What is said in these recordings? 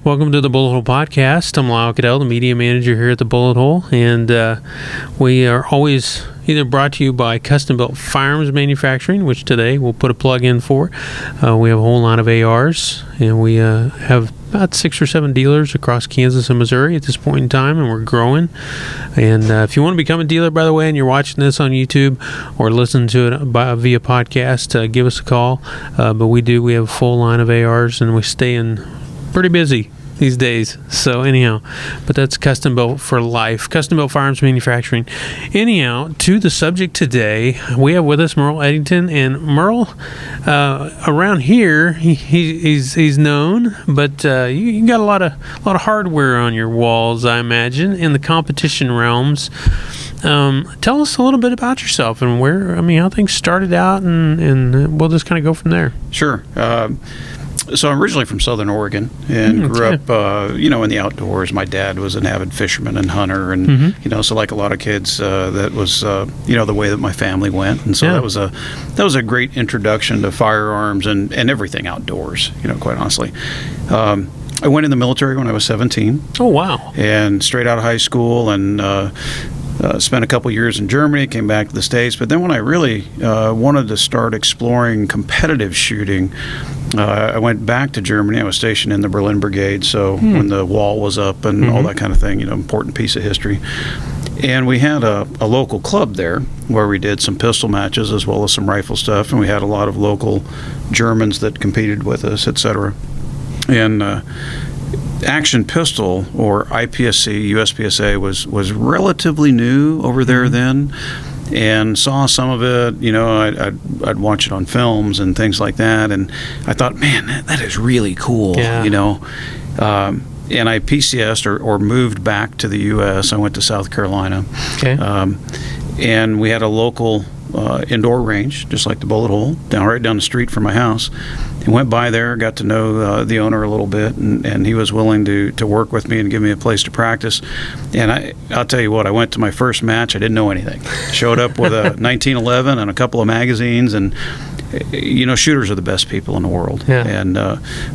Welcome to the BulletHole podcast. I'm Lyle Cadell, the media manager here at the BulletHole, and we are always either brought to you by Custom Built Firearms Manufacturing, which today we'll put a plug in for. We have a whole lot of ARs, and we have about 6 or 7 dealers across Kansas and Missouri at this point in time, and we're growing. And if you want to become a dealer, by the way, and you're watching this on YouTube or listen to it via podcast, give us a call. But we have a full line of ARs, and we stay in pretty busy these days. So anyhow, but that's Custom Built for Life, Custom Built Firearms Manufacturing. Anyhow, to the subject today, we have with us Merle Edington, and Merle, around here, he's known, but you got a lot of hardware on your walls, I imagine, in the competition realms. Tell us a little bit about yourself and how things started out, and we'll just kind of go from there. Sure. So I'm originally from Southern Oregon and grew up, in the outdoors. My dad was an avid fisherman and hunter, and so like a lot of kids, that was the way that my family went, and so that was a great introduction to firearms and everything outdoors. Quite honestly. I went in the military when I was 17. Oh wow! And straight out of high school, and spent a couple years in Germany, came back to the States. But then when I really wanted to start exploring competitive shooting, I went back to Germany. I was stationed in the Berlin Brigade, so when the wall was up and all that kind of thing, important piece of history. And we had a local club there where we did some pistol matches as well as some rifle stuff, and we had a lot of local Germans that competed with us, etc. And action pistol, or IPSC, USPSA, was relatively new over there then, and saw some of it. I'd watch it on films and things like that, and I thought, man, that is really cool. And I PCS'd or moved back to the U.S. I went to South Carolina. Okay. And we had a local indoor range, just like the BulletHole, right down the street from my house. And went by there, got to know the owner a little bit, and he was willing to work with me and give me a place to practice. And I'll tell you what, I went to my first match, I didn't know anything. Showed up with a 1911 and a couple of magazines, and shooters are the best people in the world. Yeah. And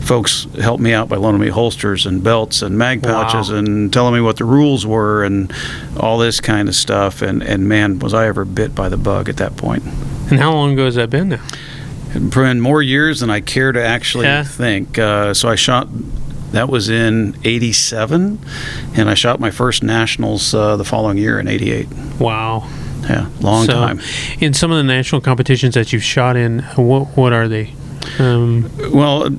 folks helped me out by loaning me holsters and belts and mag pouches and telling me what the rules were and all this kind of stuff. And man, was I ever bit by the bug at that point. And how long ago has that been now? It's been more years than I care to actually think. So I shot, that was in 87, and I shot my first nationals the following year in 88. Wow. Yeah, long time. In some of the national competitions that you've shot in, what are they? Well,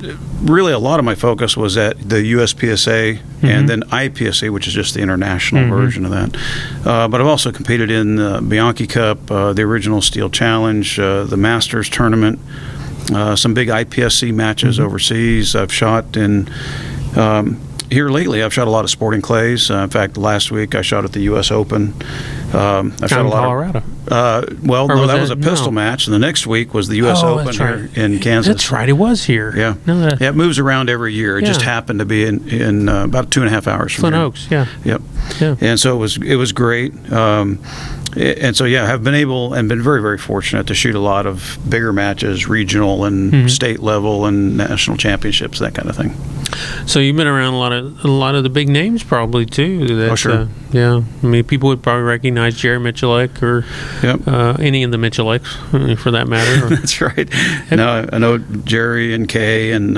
really a lot of my focus was at the USPSA and then IPSA, which is just the international version of that. But I've also competed in the Bianchi Cup, the original Steel Challenge, the Masters Tournament, some big IPSC matches overseas. I've shot in... here lately, I've shot a lot of sporting clays. In fact, last week I shot at the U.S. Open. I shot a lot Colorado. That was a pistol match, and the next week was the U.S. Open here in Kansas. That's right, it was here. Yeah, it moves around every year. It just happened to be in about 2.5 hours from Flint here. Oaks, yeah. Yep. Yeah. And so it was great. And so, I've been able and been very, very fortunate to shoot a lot of bigger matches, regional and state level and national championships, that kind of thing. So you've been around a lot of the big names probably too. Sure. People would probably recognize Jerry Michalek or any of the Michaleks, for that matter. That's right. No, I know Jerry and Kay and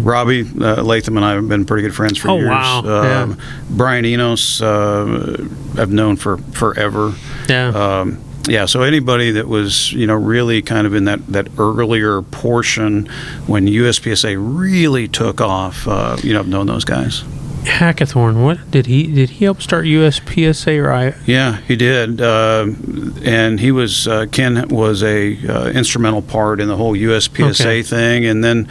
Robbie Latham and I have been pretty good friends for years. Wow. Brian Enos, I've known for forever. Yeah. So anybody that was, really kind of in that earlier portion when USPSA really took off, I've known those guys. Hackathorn, what did he help start USPSA or I? Yeah, he did, and he was Ken was a instrumental part in the whole USPSA thing, and then.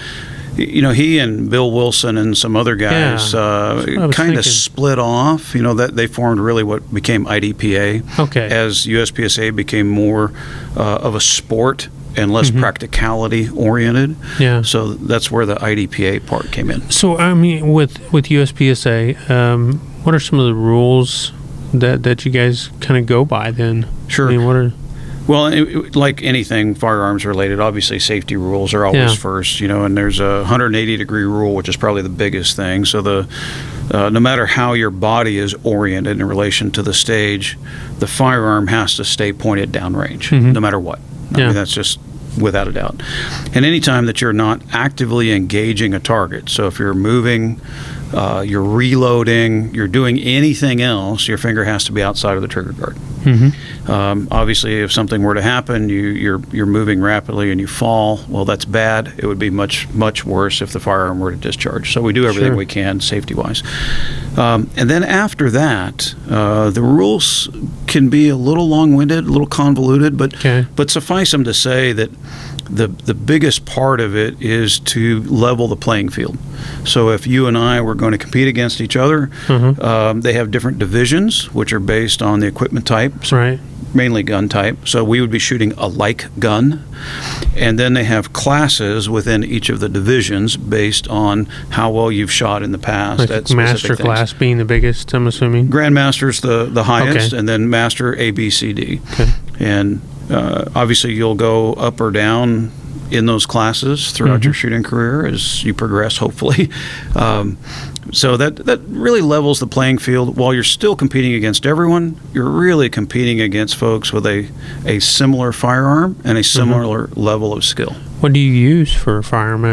He and Bill Wilson and some other guys kind of split off. That they formed really what became IDPA. Okay. As USPSA became more of a sport and less practicality oriented. Yeah. So that's where the IDPA part came in. So with USPSA, what are some of the rules that you guys kind of go by then? Sure. What are Well, like anything firearms related, obviously safety rules are always first, and there's a 180-degree rule, which is probably the biggest thing. So no matter how your body is oriented in relation to the stage, the firearm has to stay pointed downrange, no matter what. I mean, that's just without a doubt. And anytime that you're not actively engaging a target, so if you're moving, you're reloading, you're doing anything else, your finger has to be outside of the trigger guard. Obviously, if something were to happen, you're moving rapidly and you fall, well, that's bad. It would be much, much worse if the firearm were to discharge. So we do everything we can safety-wise. And then after that, the rules can be a little long-winded, a little convoluted, but suffice them to say that the biggest part of it is to level the playing field. So if you and I were going to compete against each other, they have different divisions, which are based on the equipment types, mainly gun type. So we would be shooting a like gun. And then they have classes within each of the divisions based on how well you've shot in the past. Like master class being the biggest, I'm assuming? Grandmaster's the highest, and then master A, B, C, D. And obviously you'll go up or down in those classes throughout your shooting career as you progress, hopefully. So that really levels the playing field. While you're still competing against everyone, you're really competing against folks with a similar firearm and a similar level of skill. What do you use for a firearm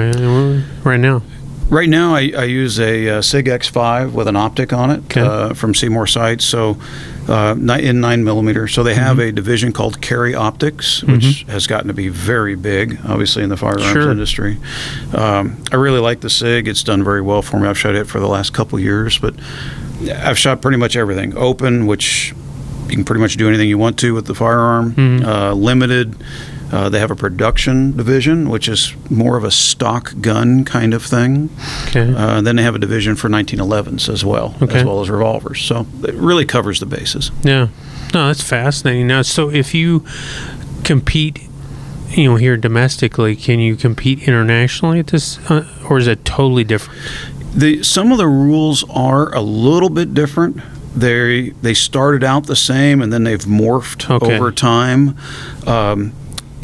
right now? Right now, I use a SIG X5 with an optic on it from Seymour Sights, so in 9mm. So they have a division called Carry Optics, which has gotten to be very big, obviously, in the firearms industry. I really like the SIG. It's done very well for me. I've shot it for the last couple years, but I've shot pretty much everything. Open, which you can pretty much do anything you want to with the firearm. Limited. They have a production division, which is more of a stock gun kind of thing. Then they have a division for 1911s as well as revolvers. So it really covers the bases. Yeah. No, that's fascinating. Now, so if you compete, here domestically, can you compete internationally at this, or is it totally different? Some of the rules are a little bit different. They started out the same, and then they've morphed over time.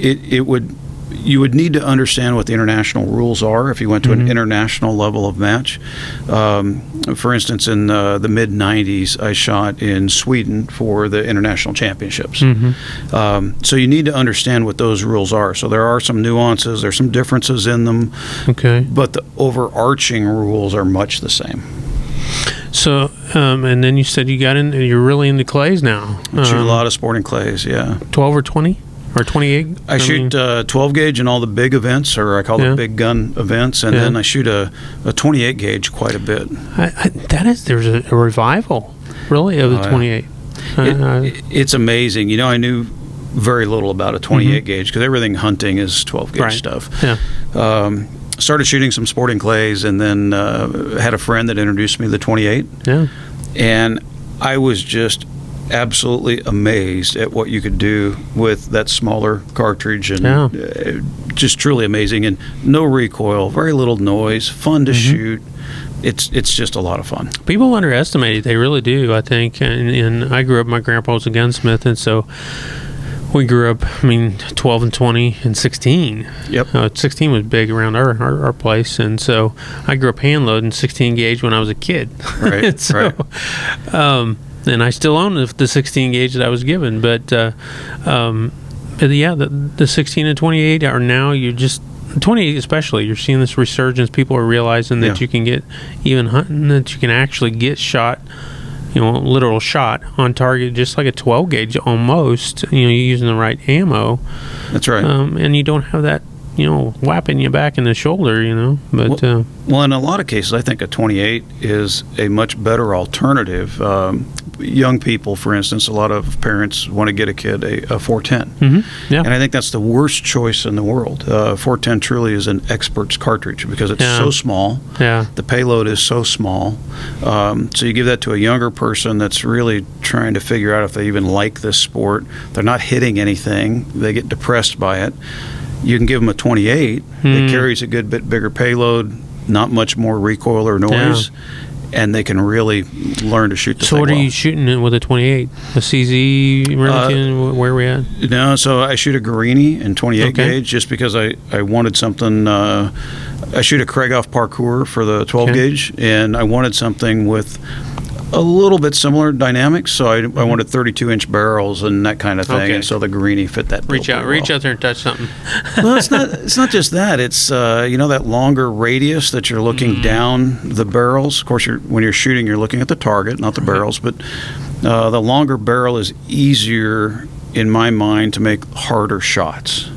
You would need to understand what the international rules are if you went to an international level of match. For instance, in the mid-'90s, I shot in Sweden for the international championships. So you need to understand what those rules are. So there are some nuances, there's some differences in them, but the overarching rules are much the same. So, and then you said you're really into clays now. I shoot a lot of sporting clays, 12 or 20? Or 28? I shoot 12 gauge in all the big events, or I call it big gun events, and then I shoot a 28 gauge quite a bit. There's a revival, really, of the 28. It's amazing. I knew very little about a 28 gauge because everything hunting is 12 gauge stuff. Started shooting some sporting clays, and then had a friend that introduced me to the 28. And I was just absolutely amazed at what you could do with that smaller cartridge, and just truly amazing. And no recoil, very little noise, fun to shoot. It's just a lot of fun. People underestimate it. They really do, I think. And I grew up, my grandpa was a gunsmith, and so we grew up, 12 and 20 and 16. 16 was big around our place, and so I grew up hand loading 16 gauge when I was a kid. And I still own the 16 gauge that I was given, but the 16 and 28 are now, 28 especially, you're seeing this resurgence. People are realizing that you can get, even hunting, that you can actually get shot, literal shot on target, just like a 12 gauge almost, you're using the right ammo. That's right. And you don't have that, whapping you back in the shoulder, but... Well, in a lot of cases, I think a 28 is a much better alternative. Young people, for instance, a lot of parents want to get a kid a 410. And I think that's the worst choice in the world. 410 truly is an expert's cartridge because it's so small. The payload is so small. So you give that to a younger person that's really trying to figure out if they even like this sport. They're not hitting anything. They get depressed by it. You can give them a 28 that carries a good bit bigger payload, not much more recoil or noise, and they can really learn to shoot the So thing what are well. you shooting in with a 28? A CZ Remington? Where are we at? No, so I shoot a Guarini in 28 Okay. gauge just because I wanted something. I shoot a Krieghoff Parkour for the 12 Okay. gauge, and I wanted something with a little bit similar dynamics. So I wanted 32-inch barrels and that kind of thing, Okay. and so the Guarini fit that. Reach out there and touch something. Well, it's not just that. It's that longer radius that you're looking down the barrels. Of course, when you're shooting, you're looking at the target, not the barrels. But the longer barrel is easier, in my mind, to make harder shots.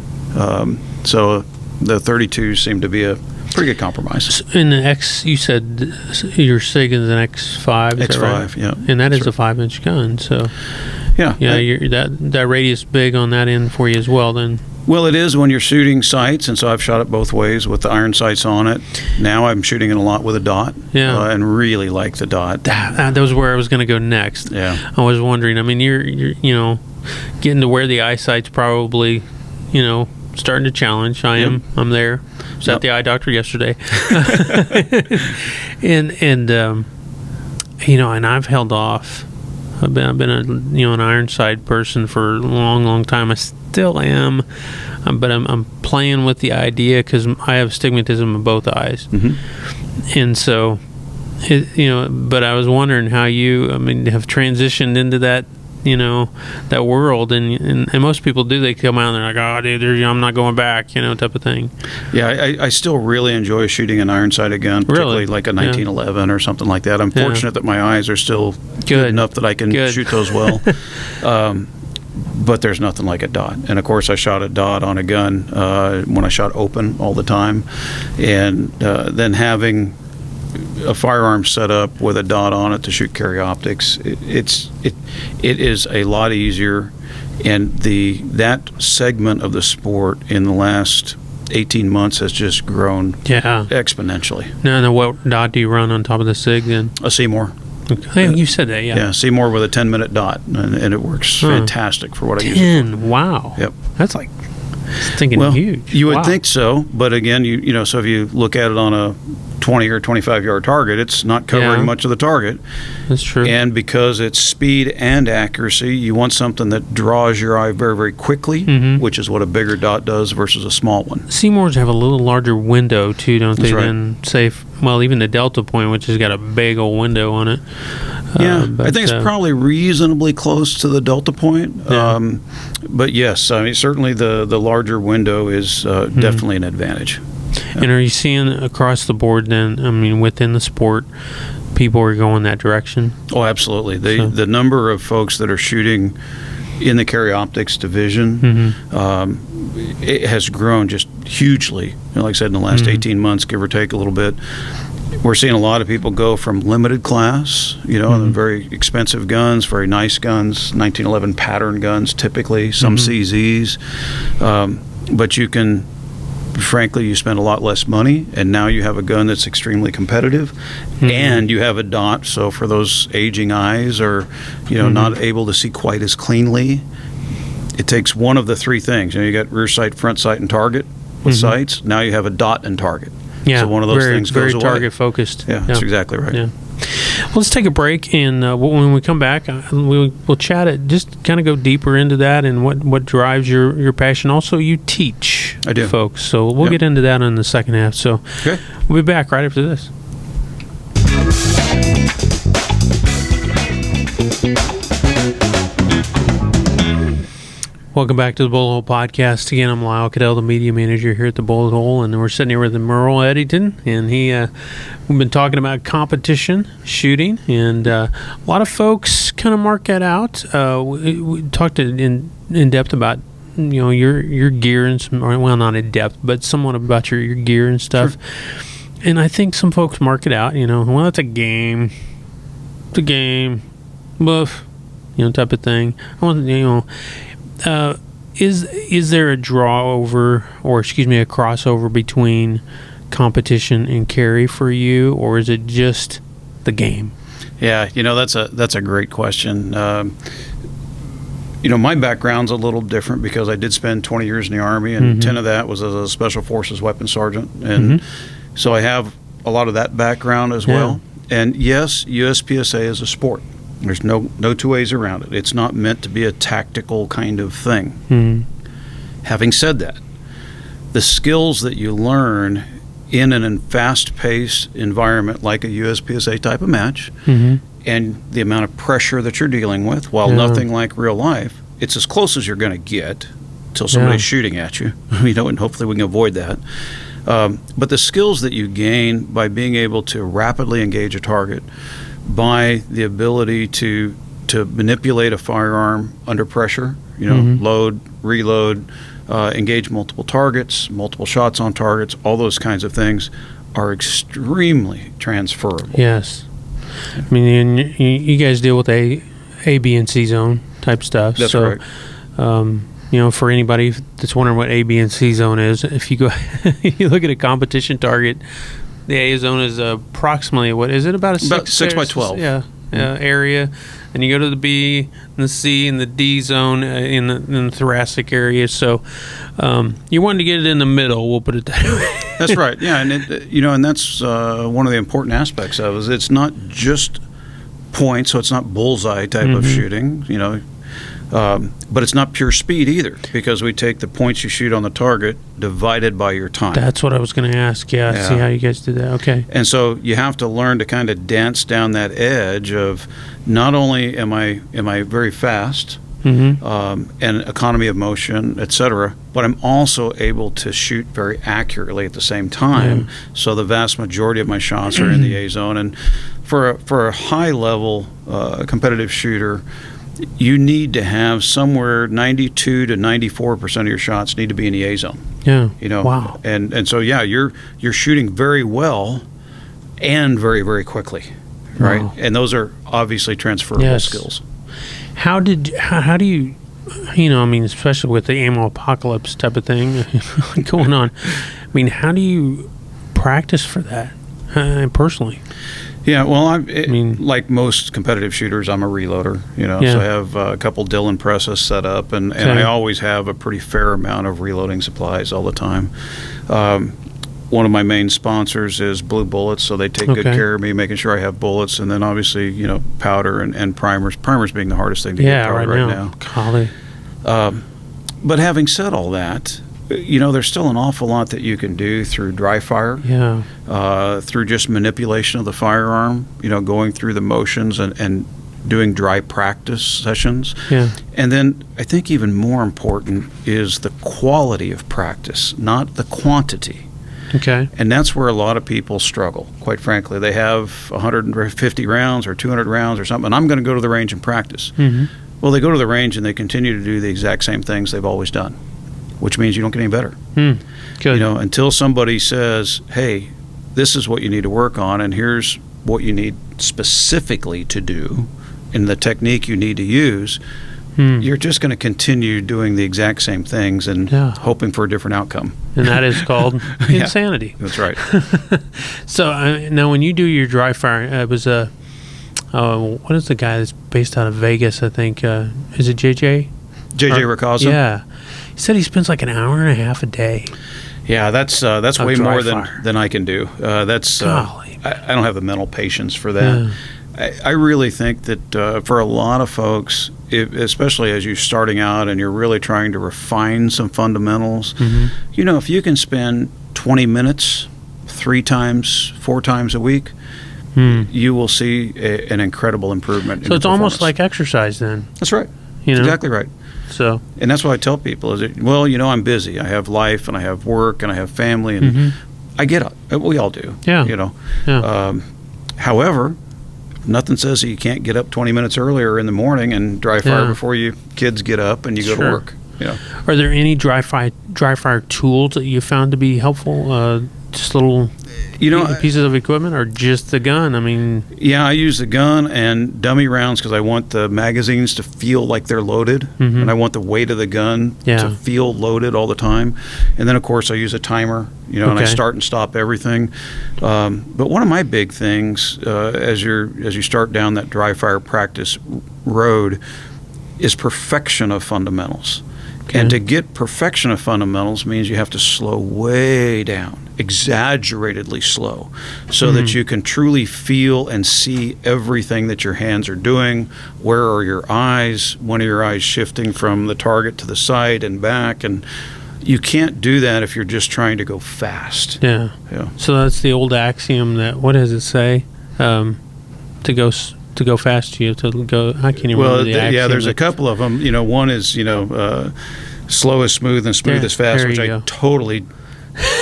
So the 32 seemed to be a pretty good compromise. In the X, you said your SIG is an X5. Is X5, that right? yeah. And that is That's a 5-inch gun. So Yeah. that radius big on that end for you as well. Then. Well, it is when you're shooting sights, and so I've shot it both ways with the iron sights on it. Now I'm shooting it a lot with a dot, and really like the dot. That was where I was going to go next. Yeah. I was wondering. I mean, you're getting to where the eyesight's probably, starting to challenge. I'm there. Was at the eye doctor yesterday, and I've held off. I've been an Ironside person for a long time. I still am, but I'm playing with the idea because I have astigmatism in both eyes, and so But I was wondering how you, have transitioned into that. That world, and most people do. They come out and they're like, "Oh, dude, I'm not going back," type of thing. Yeah, I still really enjoy shooting an Ironside gun, particularly like a 1911 or something like that. I'm fortunate that my eyes are still good enough that I can shoot those well. But there's nothing like a dot. And of course, I shot a dot on a gun when I shot open all the time, and then having a firearm set up with a dot on it to shoot carry optics, it is a lot easier, and that segment of the sport in the last 18 months has just grown exponentially. Now, what dot do you run on top of the SIG then? A Seymour. Okay. You said that, Yeah, Seymour with a 10-minute dot, and it works fantastic for what I use it for. Wow. Yep. That's like huge. You would think so, but again, so if you look at it on a 20 or 25 yard target, it's not covering much of the target. That's true. And because it's speed and accuracy, you want something that draws your eye very, very quickly, which is what a bigger dot does versus a small one. Seymours have a little larger window too, don't they? That's right. Than say, even the Delta Point, which has got a big old window on it. Yeah, I think it's probably reasonably close to the Delta Point. Yeah. But yes, certainly the larger window is definitely an advantage. And are you seeing across the board then, within the sport, people are going that direction? Oh, absolutely. The number of folks that are shooting in the carry optics division, it has grown just hugely. Like I said, in the last 18 months, give or take a little bit. We're seeing a lot of people go from limited class, and very expensive guns, very nice guns, 1911 pattern guns typically, some CZs. But you can, frankly, you spend a lot less money, and now you have a gun that's extremely competitive, and you have a dot, so for those aging eyes or, not able to see quite as cleanly, it takes one of the three things. You got rear sight, front sight, and target with sights. Now you have a dot and target. Yeah, so one of those things goes very away. target focused. Yeah, that's exactly right. Yeah. Well, let's take a break, and when we come back, we'll chat it. Just kind of go deeper into that and what drives your passion. Also, you teach, I do, folks. So we'll get into that in the second half. So we'll be back right after this. Welcome back to the BulletHole Podcast. Again, I'm Lyle Cadell, the media manager here at the BulletHole, and we're sitting here with Merle Edington, and we've been talking about competition shooting, and a lot of folks kind of mark that out. We talked in depth about your gear and not in depth, but somewhat about your gear and stuff. Sure. And I think some folks mark it out. Well, it's a game. It's a game. Boof. Type of thing. I want is there a a crossover between competition and carry for you, or is it just the game? Yeah, that's a great question. My background's a little different because I did spend 20 years in the Army, and 10 of that was as a Special Forces weapons sergeant, and so I have a lot of that background as well. And yes, USPSA is a sport. There's no two ways around it. It's not meant to be a tactical kind of thing. Mm-hmm. Having said that, the skills that you learn in a fast-paced environment like a USPSA type of match, mm-hmm. and the amount of pressure that you're dealing with, while nothing like real life, it's as close as you're going to get till somebody's shooting at you, and hopefully we can avoid that. But the skills that you gain by being able to rapidly engage a target, by the ability to manipulate a firearm under pressure, mm-hmm. load, reload, engage multiple targets, multiple shots on targets, all those kinds of things are extremely transferable. Yes. I mean, you guys deal with A, B, and C zone type stuff. That's so, right. For anybody that's wondering what A, B, and C zone is, if you go, you look at a competition target, the A zone is approximately, what is it, about 6 by 12? Yeah, area. And you go to the B, and the C, and the D zone in the thoracic area. So you want to get it in the middle, we'll put it that way. That's right. Yeah, and and that's one of the important aspects of it. Is it's not just points, so it's not bullseye type mm-hmm. of shooting, but it's not pure speed either, because we take the points you shoot on the target divided by your time. That's what I was going to ask. Yeah, see how you guys did that. Okay. And so you have to learn to kind of dance down that edge of not only am I very fast, mm-hmm. And economy of motion, etc., but I'm also able to shoot very accurately at the same time. So the vast majority of my shots are in the A zone. And for a high level competitive shooter, you need to have somewhere 92 to 94% of your shots need to be in the A zone. Yeah. Wow. And so you're shooting very well and very, very quickly, right? Wow. And those are obviously transferable skills. How do you, especially with the ammo apocalypse type of thing going on, how do you practice for that personally? Yeah, well, like most competitive shooters, I'm a reloader, so I have a couple Dillon presses set up, and I always have a pretty fair amount of reloading supplies all the time. One of my main sponsors is Blue Bullets, so they take good care of me, making sure I have bullets, and then obviously, powder and primers. Primers being the hardest thing to get right now. Golly. But having said all that, there's still an awful lot that you can do through dry fire, through just manipulation of the firearm, going through the motions and doing dry practice sessions. Yeah. And then I think even more important is the quality of practice, not the quantity. Okay. And that's where a lot of people struggle, quite frankly. They have 150 rounds or 200 rounds or something, and I'm going to go to the range and practice. Mm-hmm. Well, they go to the range and they continue to do the exact same things they've always done, which means you don't get any better. Good. Until somebody says, hey, this is what you need to work on, and here's what you need specifically to do, and the technique you need to use, you're just going to continue doing the exact same things and hoping for a different outcome. And that is called insanity. That's right. So now when you do your dry fire, it was what is the guy that's based out of Vegas, I think? Is it JJ? JJ Ricazza? Yeah. He said he spends like an hour and a half a day. Yeah, that's way more than I can do. I don't have the mental patience for that. I really think that for a lot of folks, especially as you're starting out and you're really trying to refine some fundamentals, if you can spend 20 minutes 3 times, 4 times a week, you will see an incredible improvement. So it's almost like exercise then. That's right. Exactly right. So, and that's what I tell people is, I'm busy. I have life and I have work and I have family, and I get it. We all do. Yeah. However, nothing says that you can't get up 20 minutes earlier in the morning and dry fire before you kids get up and you go to work. Are there any dry fire tools that you found to be helpful? Just little pieces of equipment, or just the gun? I use the gun and dummy rounds because I want the magazines to feel like they're loaded, and I want the weight of the gun to feel loaded all the time. And then, of course, I use a timer, and I start and stop everything. But one of my big things as you start down that dry fire practice road is perfection of fundamentals. Okay. And to get perfection of fundamentals means you have to slow way down, exaggeratedly slow, so that you can truly feel and see everything that your hands are doing. Where are your eyes? When are your eyes shifting from the target to the side and back? And you can't do that if you're just trying to go fast. Yeah. So that's the old axiom that, what does it say? To go fast, you have to go. I can't even remember the axiom. Yeah, there's a couple of them. One is slow is smooth and smooth is fast, which I totally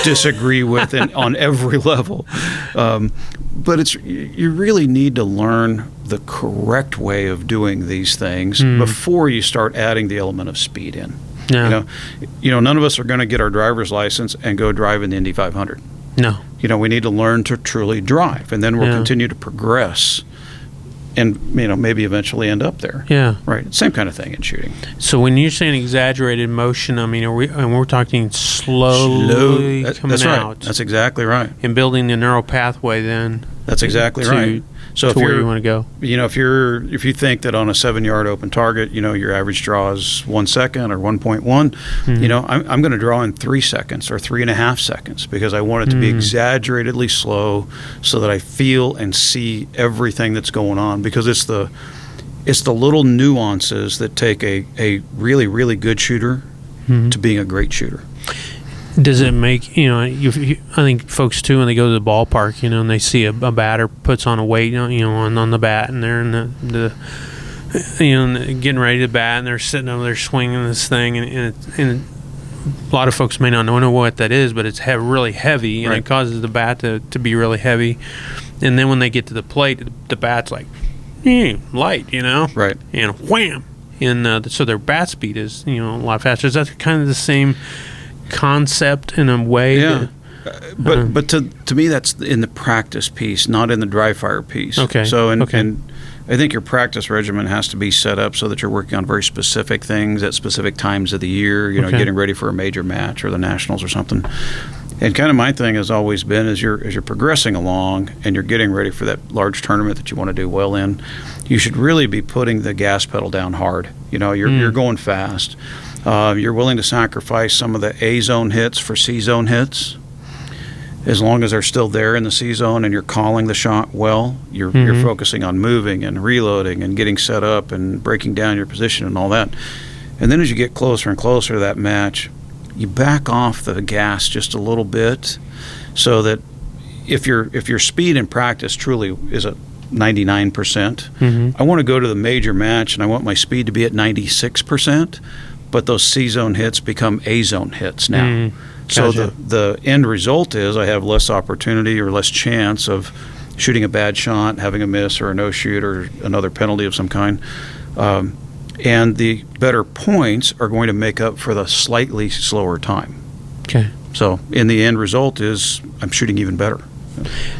disagree with on every level. But you really need to learn the correct way of doing these things before you start adding the element of speed in. Yeah. None of us are going to get our driver's license and go drive in the Indy 500. No. We need to learn to truly drive, and then we'll continue to progress and, maybe eventually end up there. Yeah. Right. Same kind of thing in shooting. So when you're saying exaggerated motion, I mean, we're talking slowly coming that's right. out. That's exactly right. And building the neural pathway then. That's exactly right. So if where you want to go. If you think that on a 7-yard open target, your average draw is 1 second or 1.1, I'm going to draw in 3 seconds or 3.5 seconds because I want it to be exaggeratedly slow so that I feel and see everything that's going on, because it's the little nuances that take a really, really good shooter to being a great shooter. Does it make, I think folks too, when they go to the ballpark, and they see a batter puts on a weight, on the bat, and they're in the getting ready to bat, and they're sitting over there swinging this thing, and a lot of folks may not know what that is, but it's really heavy, and it causes the bat to be really heavy. And then when they get to the plate, the bat's like, light, Right. And wham! And so their bat speed is, a lot faster. Is that kind of the same concept in a way? Yeah. But to me, that's in the practice piece, not in the dry fire piece. Okay. So, and I think your practice regimen has to be set up so that you're working on very specific things at specific times of the year, getting ready for a major match or the Nationals or something. And kind of my thing has always been, as you're progressing along and you're getting ready for that large tournament that you want to do well in, you should really be putting the gas pedal down hard. You're going fast. You're willing to sacrifice some of the A-zone hits for C-zone hits. As long as they're still there in the C-zone and you're calling the shot well, you're focusing on moving and reloading and getting set up and breaking down your position and all that. And then as you get closer and closer to that match, you back off the gas just a little bit, so that if your speed in practice truly is at 99%, I want to go to the major match and I want my speed to be at 96%, but those C-zone hits become A-zone hits now. So the end result is I have less opportunity or less chance of shooting a bad shot, having a miss or a no-shoot or another penalty of some kind. And the better points are going to make up for the slightly slower time. Okay. So in the end result is I'm shooting even better.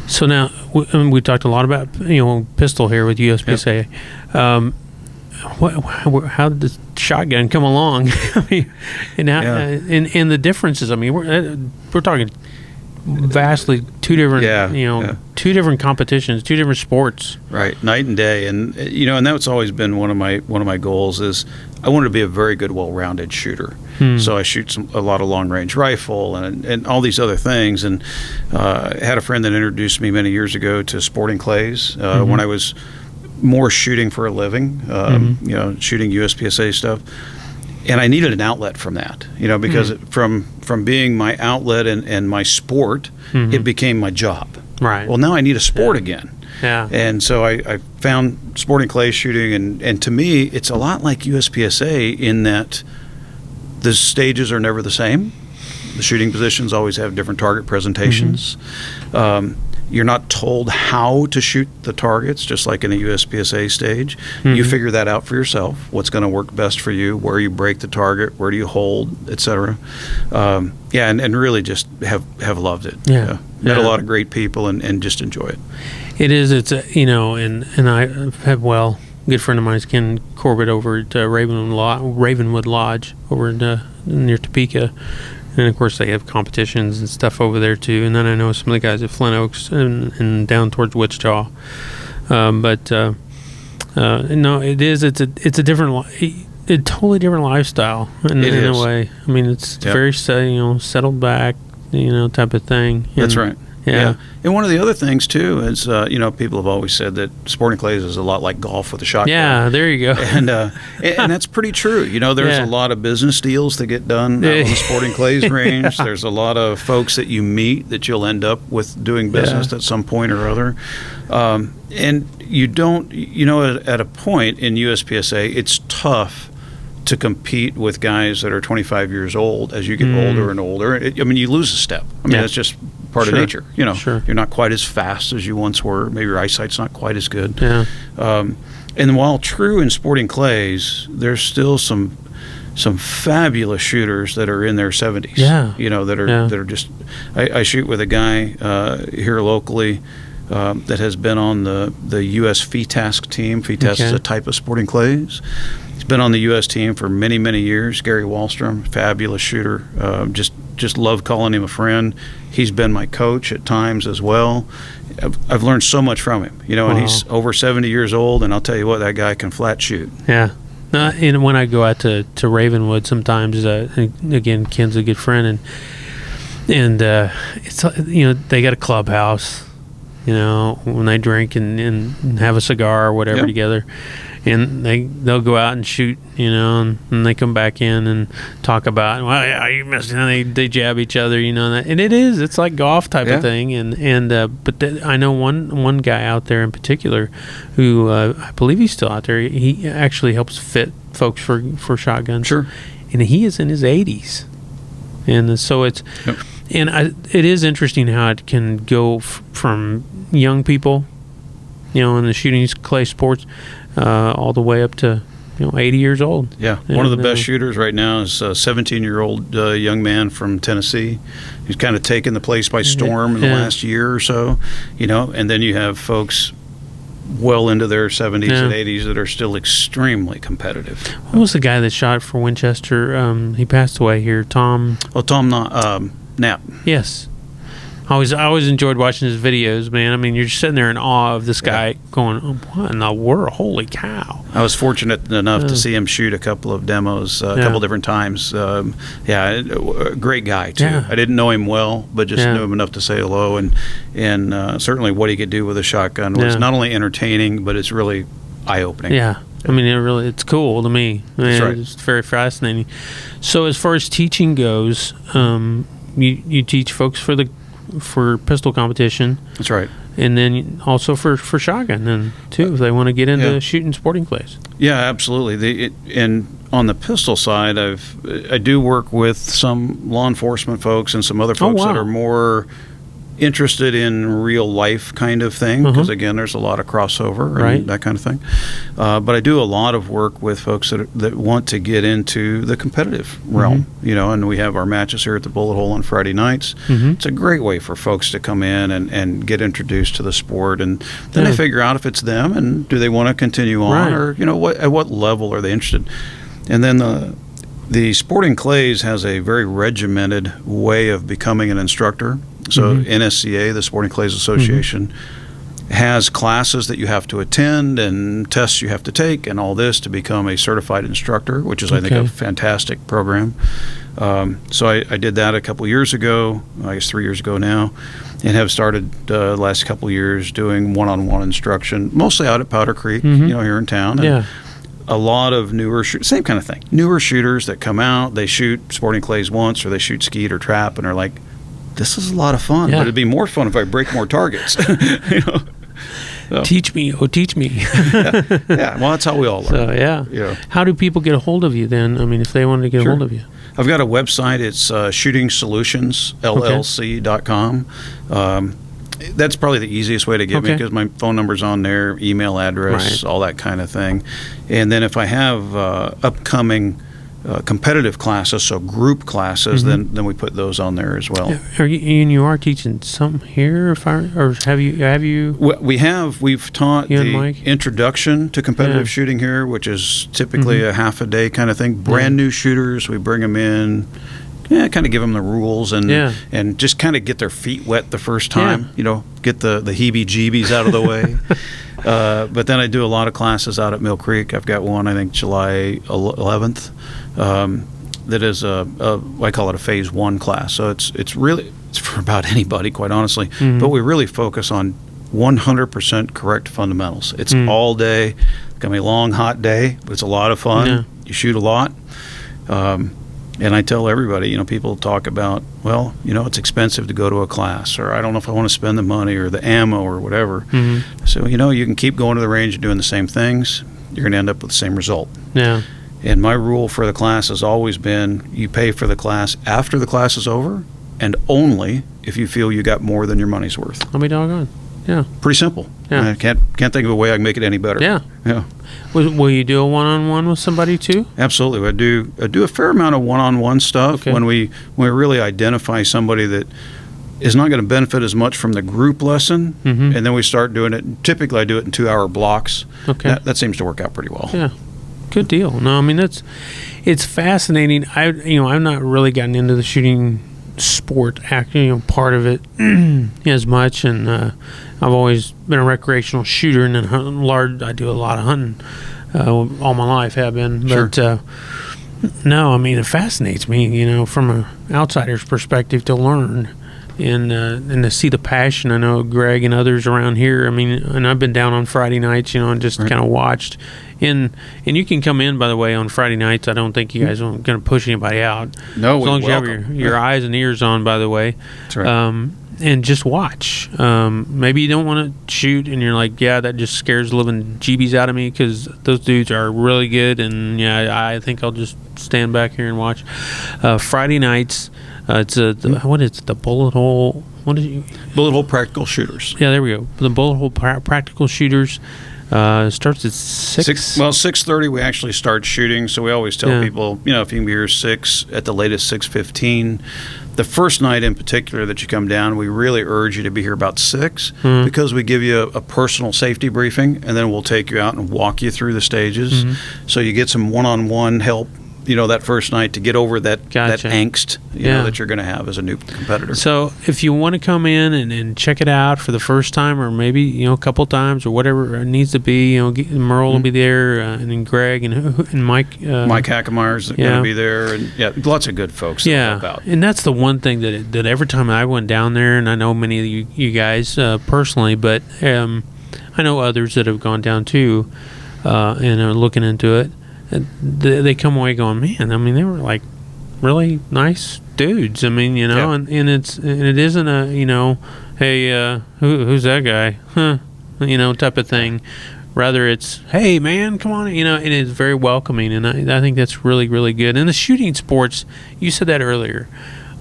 So now we talked a lot about pistol here with USPSA. Yep. How did the shotgun come along? I mean, and the differences. I mean, we're talking vastly two different two different competitions, two different sports. Right, night and day. And and that's always been one of my goals is I wanted to be a very good, well-rounded shooter. So I shoot a lot of long-range rifle and all these other things. And I had a friend that introduced me many years ago to sporting clays when I was more shooting for a living, shooting USPSA stuff. And I needed an outlet from that, because from being my outlet and my sport, it became my job. Right. Well, now I need a sport again. Yeah. And so I found sporting clay shooting, and to me, it's a lot like USPSA in that the stages are never the same. The shooting positions always have different target presentations. You're not told how to shoot the targets, just like in a USPSA stage. You figure that out for yourself, what's going to work best for you, where you break the target, where do you hold, etc. And really just have loved it. Met a lot of great people and just enjoy it. It is. It's and I have a good friend of mine is Ken Corbett over at Ravenwood Lodge over near Topeka. And, of course, they have competitions and stuff over there, too. And then I know some of the guys at Flint Oaks and down towards Wichita. No, it is. It's a different a totally different lifestyle in a way. I mean, it's very settled back, type of thing. That's right. Yeah. And one of the other things too is, people have always said that sporting clays is a lot like golf with a shotgun. Yeah, there you go. And that's pretty true. There's a lot of business deals that get done out on the sporting clays range. There's a lot of folks that you meet that you'll end up with doing business at some point or other. And you don't, at a point in USPSA, it's tough to compete with guys that are 25 years old as you get older and older. You lose a step. That's just part of nature. You're not quite as fast as you once were. Maybe your eyesight's not quite as good. Yeah. And while true in sporting clays, there's still some fabulous shooters that are in their 70s. Yeah. That are just. I shoot with a guy here locally that has been on the U.S. FETASC team. FETASC is a type of sporting clays. He's been on the U.S. team for many, many years. Gary Wallstrom, fabulous shooter. Just love calling him a friend. He's been my coach at times as well. I've learned so much from him. And he's over 70 years old, and I'll tell you what, that guy can flat shoot. Yeah. And when I go out to Ravenwood sometimes, again, Ken's a good friend, and it's they got a clubhouse. When they drink and have a cigar or whatever together, and they'll go out and shoot, and they come back in and talk about, you missed, they jab each other, and it's like golf type of thing, but I know one guy out there in particular who I believe he's still out there. He actually helps fit folks for shotguns. Sure. And he is in his 80s, and so it's. Yep. And it is interesting how it can go from young people, in the shooting clay sports, all the way up to 80 years old. Yeah, one of the best shooters right now is a 17-year-old young man from Tennessee. He's kind of taken the place by storm in the last year or so. And then you have folks well into their 70s and 80s that are still extremely competitive. What was the guy that shot for Winchester? He passed away here. Tom. Oh, Tom Knapp. Yes. I always enjoyed watching his videos, man. You're just sitting there in awe of this guy going, what in the world? Holy cow. I was fortunate enough to see him shoot a couple of demos a couple different times. Great guy, too. Yeah. I didn't know him well, but just knew him enough to say hello. And certainly what he could do with a shotgun was not only entertaining, but it's really eye-opening. Yeah. It's cool to me. That's right. It's very fascinating. So as far as teaching goes, you teach folks for pistol competition. That's right. And then also for shotgun then too, if they want to get into shooting sporting clays. Yeah, absolutely. And on the pistol side, I do work with some law enforcement folks and some other folks that are more interested in real life kind of thing, because again, there's a lot of crossover and that kind of thing. But I do a lot of work with folks that want to get into the competitive realm, and we have our matches here at the BulletHole on Friday nights. It's a great way for folks to come in and get introduced to the sport, and then they figure out if it's them and do they want to continue on, or at what level are they interested. And then the sporting clays has a very regimented way of becoming an instructor. So NSCA, the Sporting Clays Association, has classes that you have to attend and tests you have to take and all this to become a certified instructor, which is, I think, a fantastic program. So I did that a couple years ago, I guess 3 years ago now, and have started the last couple years doing one-on-one instruction, mostly out at Powder Creek, here in town. And a lot of newer same kind of thing. Newer shooters that come out, they shoot sporting clays once, or they shoot skeet or trap, and are like, this is a lot of fun, but it'd be more fun if I break more targets. So. Teach me. Yeah, well, that's how we all learn. So, How do people get a hold of you then? If they wanted to get a hold of you. I've got a website. It's shootingsolutionsllc.com. That's probably the easiest way to get me, because my phone number's on there, email address, all that kind of thing. And then if I have upcoming competitive classes, so group classes, then we put those on there as well. You are teaching some here, or have you? We've taught the introduction to competitive shooting here, which is typically a half a day kind of thing. Brand new shooters, we bring them in. Kind of give them the rules and just kind of get their feet wet the first time. Get the heebie-jeebies out of the way. But then I do a lot of classes out at Mill Creek. I've got one, I think, July 11th. That is I call it a phase 1 class. So it's for about anybody, quite honestly. Mm-hmm. But we really focus on 100% correct fundamentals. It's all day. It's going to be a long, hot day, but it's a lot of fun. Yeah. You shoot a lot. And I tell everybody, people talk about, well, it's expensive to go to a class, or I don't know if I want to spend the money or the ammo or whatever. Mm-hmm. So, you can keep going to the range and doing the same things. You're going to end up with the same result. Yeah. And my rule for the class has always been you pay for the class after the class is over, and only if you feel you got more than your money's worth. I'll be doggone. Yeah. Pretty simple. Yeah. I can't think of a way I can make it any better. Yeah. Yeah. Will you do a one-on-one with somebody too? Absolutely. I do a fair amount of one-on-one stuff. Okay. when we really identify somebody that is not going to benefit as much from the group lesson, Mm-hmm. and then we start doing it. Typically, I do it in 2-hour blocks. Okay. That seems to work out pretty well. Yeah. Good deal. No, I mean it's fascinating. I've not really gotten into the shooting sport part of it as much, and I've always been a recreational shooter, and then I do a lot of hunting all my life, have been. But Sure. no, I mean it fascinates me, from an outsider's perspective to learn and to see the passion. I know Greg and others around here. I mean, and I've been down on Friday nights, and just kind of watched. And you can come in, by the way, on Friday nights. I don't think you guys are going to push anybody out. No, as long as you have your eyes and ears on, by the way. That's right. And just watch. Maybe you don't want to shoot, and you're like, yeah, that just scares the living jeebies out of me because those dudes are really good, and yeah, I think I'll just stand back here and watch. Friday nights, it's what is it, the BulletHole? What is it? BulletHole Practical Shooters. Yeah, there we go. The BulletHole Practical Shooters. Starts at 6. 6:30 we actually start shooting, so we always tell Yeah. people, if you can be here 6, at the latest 6:15. The first night in particular that you come down, we really urge you to be here about 6 because we give you a personal safety briefing, and then we'll take you out and walk you through the stages. So you get some one-on-one help, that first night to get over that Gotcha. angst, Yeah. that you're going to have as a new competitor. So if you want to come in and check it out for the first time, or maybe a couple times, or whatever it needs to be, Merle will be there, and then Greg and Mike. Mike Hackemeier's going to be there, and lots of good folks. Yeah, help out. And that's the one thing that every time I went down there, and I know many of you guys personally, but I know others that have gone down too, and are looking into it. They come away going, man, I mean, they were like really nice dudes. I mean, and it isn't a, hey, who's that guy? Huh? Type of thing. Rather, it's, hey, man, come on, and it's very welcoming, and I think that's really, really good. And the shooting sports, you said that earlier.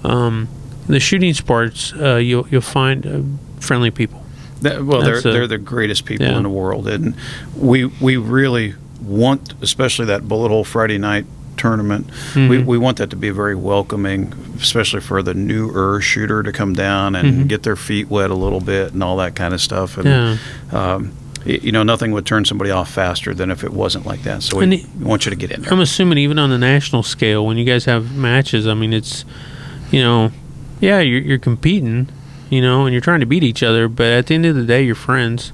The shooting sports, you'll find friendly people. They're the greatest people in the world, and we really want, especially that BulletHole Friday night tournament, we want that to be very welcoming, especially for the newer shooter to come down and get their feet wet a little bit and all that kind of stuff. And nothing would turn somebody off faster than if it wasn't like that. So we want you to get in there. I'm assuming even on the national scale, when you guys have matches, I mean, it's, you're competing, and you're trying to beat each other, but at the end of the day, you're friends.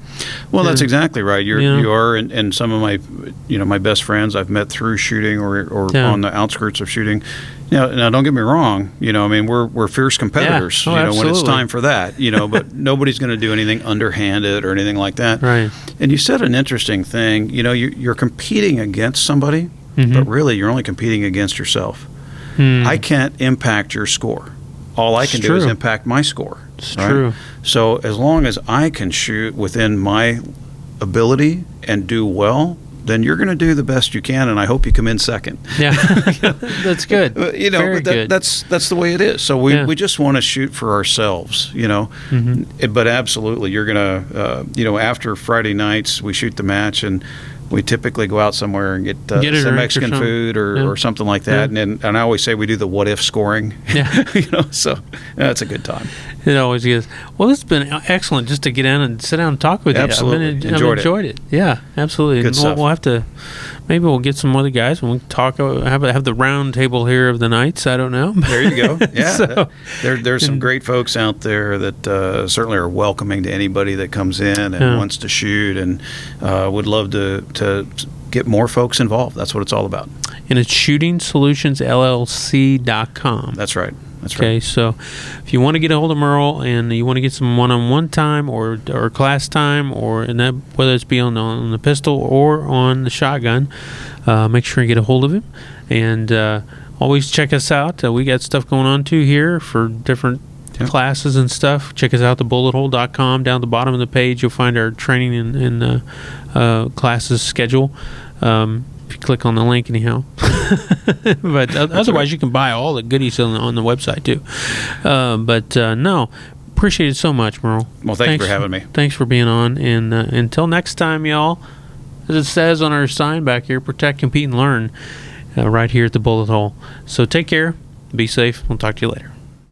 Well, that's exactly right. You are, and some of my, my best friends I've met through shooting or on the outskirts of shooting. Now don't get me wrong. We're fierce competitors. Yeah. Oh, when it's time for that. But nobody's going to do anything underhanded or anything like that. Right. And you said an interesting thing. You're competing against somebody, but really you're only competing against yourself. I can't impact your score. All I can do is impact my score. It's true. So as long as I can shoot within my ability and do well, then you're going to do the best you can, and I hope you come in second. Yeah, that's good. Very good. That's the way it is. So we just want to shoot for ourselves, But absolutely, you're going to, after Friday nights, we shoot the match, and we typically go out somewhere and get some Mexican food or something like that. And I always say we do the what if scoring. Yeah. So that's a good time. It always is. Well, it's been excellent just to get in and sit down and talk with Absolutely. you. I've enjoyed it. Yeah, absolutely. Good And stuff. We'll have to, maybe we'll get some other guys and we'll talk, have the round table here of the nights. I don't know. There you go. Yeah. So, there's some great folks out there that certainly are welcoming to anybody that comes in and wants to shoot, and would love to get more folks involved. That's what it's all about. And it's shootingsolutionsllc.com. That's right. Okay, so if you want to get a hold of Merle and you want to get some one-on-one time or class time, or whether it's be on the pistol or on the shotgun, make sure you get a hold of him. And always check us out. We got stuff going on too here for different classes and stuff. Check us out at BulletHole.com. Down at the bottom of the page, you'll find our training and classes schedule. If you click on the link, anyhow. But otherwise, you can buy all the goodies on the website too. No, appreciate it so much, Merle. Well, thanks for having me. Thanks for being on. And until next time, y'all, as it says on our sign back here, protect, compete, and learn right here at the Bullet Hole. So take care. Be safe. We'll talk to you later.